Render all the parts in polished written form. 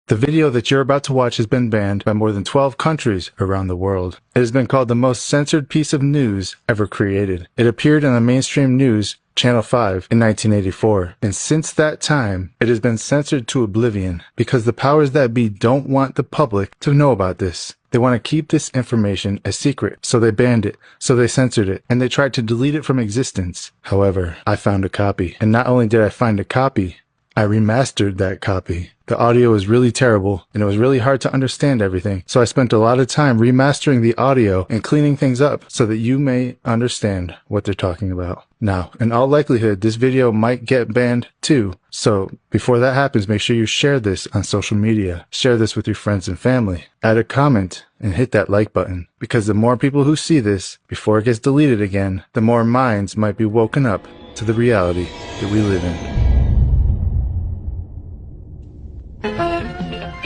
The video that you're about to watch has been banned by more than 12 countries around the world. It has been called the most censored piece of news ever created. It appeared on the mainstream news, Channel 5, in 1984. And since that time, it has been censored to oblivion because the powers that be don't want the public to know about this. They want to keep this information a secret, so they banned it, so they censored it, and they tried to delete it from existence. However, I found a copy. And not only did I find a copy, I remastered that copy. The audio was really terrible, and it was really hard to understand everything, so I spent a lot of time remastering the audio and cleaning things up so that you may understand what they're talking about. Now, in all likelihood, this video might get banned too, so before that happens, make sure you share this on social media. Share this with your friends and family. Add a comment and hit that like button, because the more people who see this before it gets deleted again, the more minds might be woken up to the reality that we live in.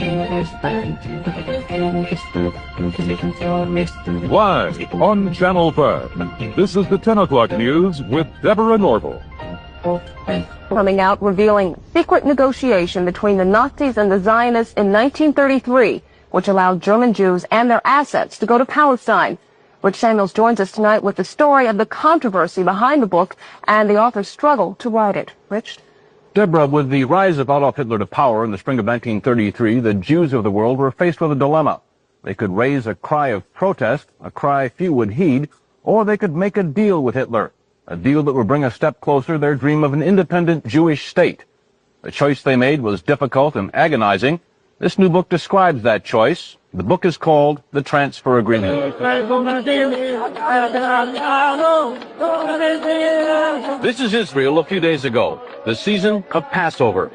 Live on Channel 5, this is the 10 o'clock news with Deborah Norville. Coming out revealing secret negotiation between the Nazis and the Zionists in 1933, which allowed German Jews and their assets to go to Palestine. Rich Samuels joins us tonight with the story of the controversy behind the book and the author's struggle to write it. Rich? Deborah, with the rise of Adolf Hitler to power in the spring of 1933, the Jews of the world were faced with a dilemma. They could raise a cry of protest, a cry few would heed, or they could make a deal with Hitler, a deal that would bring a step closer their dream of an independent Jewish state. The choice they made was difficult and agonizing. This new book describes that choice. The book is called The Transfer Agreement. This is Israel a few days ago, the season of Passover.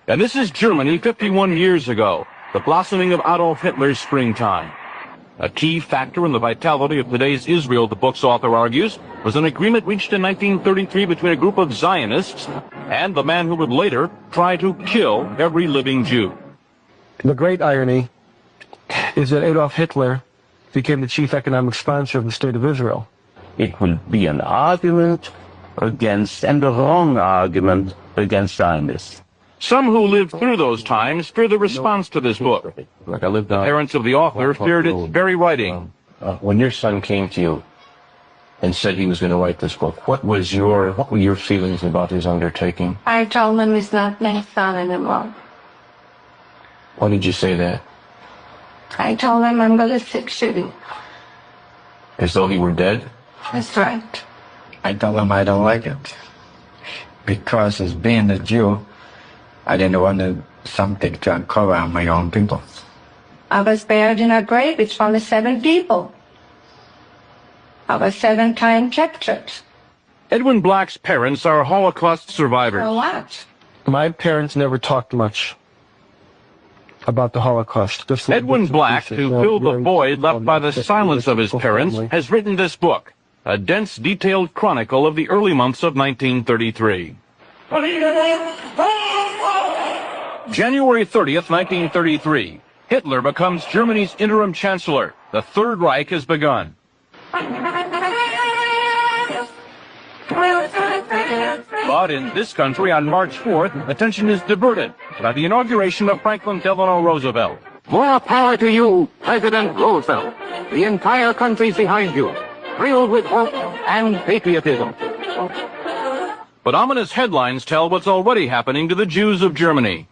And this is Germany 51 years ago, the blossoming of Adolf Hitler's springtime. A key factor in the vitality of today's Israel, the book's author argues, was an agreement reached in 1933 between a group of Zionists and the man who would later try to kill every living Jew. The great irony is that Adolf Hitler became the chief economic sponsor of the State of Israel. It will be an argument against, and a wrong argument against Zionists. Some who lived through those times fear the response to this book. The parents of the author feared its very writing. When your son came to you and said he was going to write this book, what were your feelings about his undertaking? I told him he's not my son anymore. Why did you say that? I told him I'm going to fix you. As though he were dead? That's right. I told him I don't like it. Because as being a Jew, I didn't want something to uncover on my own people. I was buried in a grave with only 7 people. I was 7 times captured. Edwin Black's parents are Holocaust survivors. For what? My parents never talked much about the Holocaust. Edwin Black, to fill the void left by the silence of his parents, has written this book, a dense, detailed chronicle of the early months of 1933. January 30th, 1933. Hitler becomes Germany's interim chancellor. The Third Reich has begun. But in this country, on March 4th, attention is diverted by the inauguration of Franklin Delano Roosevelt. More power to you, President Roosevelt. The entire country's behind you, thrilled with hope and patriotism. But ominous headlines tell what's already happening to the Jews of Germany.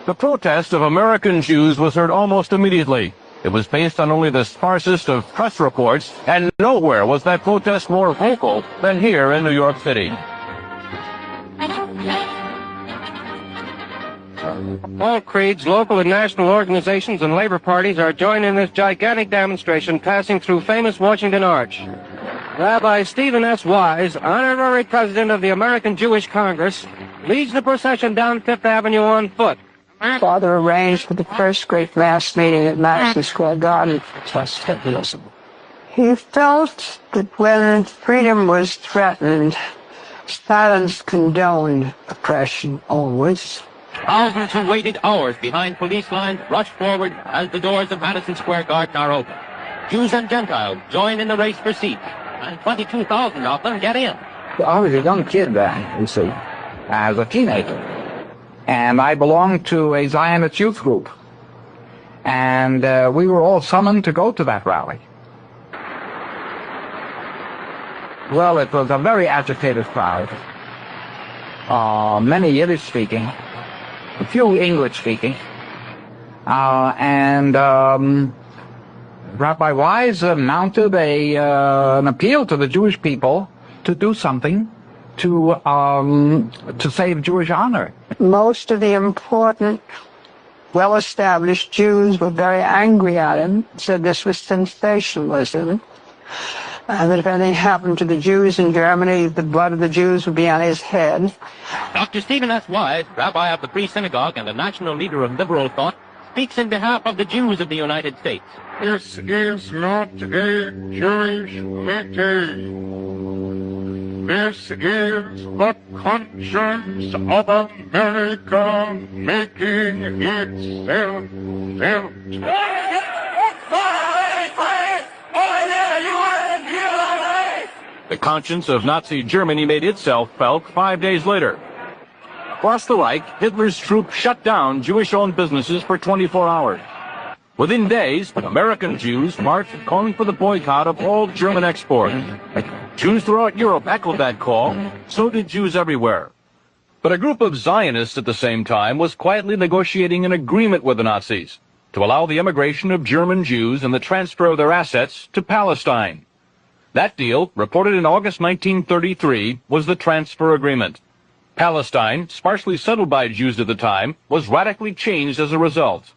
The protest of American Jews was heard almost immediately. It was based on only the sparsest of press reports, and nowhere was that protest more vocal than here in New York City. All creeds, local and national organizations, and labor parties are joining this gigantic demonstration passing through famous Washington Arch. Rabbi Stephen S. Wise, honorary president of the American Jewish Congress, leads the procession down Fifth Avenue on foot. Father arranged for the first great mass meeting at Madison Square Garden. He felt that when freedom was threatened, silence condoned oppression always. Thousands who waited hours behind police lines rush forward as the doors of Madison Square Garden are open. Jews and Gentiles join in the race for seats, and 22,000 of them get in. I was a young kid then, you see. as a teenager. And I belonged to a Zionist youth group. And we were all summoned to go to that rally. Well, it was a very agitated crowd. Many Yiddish-speaking, a few English-speaking. And Rabbi Wise mounted an appeal to the Jewish people to do something to save Jewish honor. Most of the important, well-established Jews were very angry at him, said this was sensationalism, and that if anything happened to the Jews in Germany, the blood of the Jews would be on his head. Dr. Stephen S. Wise, rabbi of the Free Synagogue and a national leader of liberal thought, speaks in behalf of the Jews of the United States. This is not a Jewish pity. This is the conscience of America making itself felt. The conscience of Nazi Germany made itself felt 5 days later. Across the Reich, Hitler's troops shut down Jewish-owned businesses for 24 hours. Within days, American Jews marched calling for the boycott of all German exports. Jews throughout Europe echoed that call, so did Jews everywhere. But a group of Zionists at the same time was quietly negotiating an agreement with the Nazis to allow the immigration of German Jews and the transfer of their assets to Palestine. That deal, reported in August 1933, was the transfer agreement. Palestine, sparsely settled by Jews at the time, was radically changed as a result.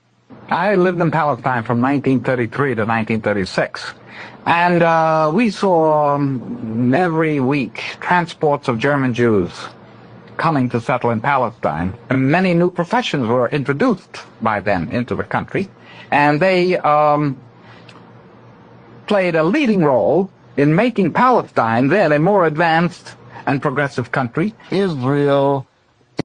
I lived in Palestine from 1933 to 1936, and we saw every week transports of German Jews coming to settle in Palestine. And many new professions were introduced by then into the country, and they played a leading role in making Palestine then a more advanced and progressive country. Israel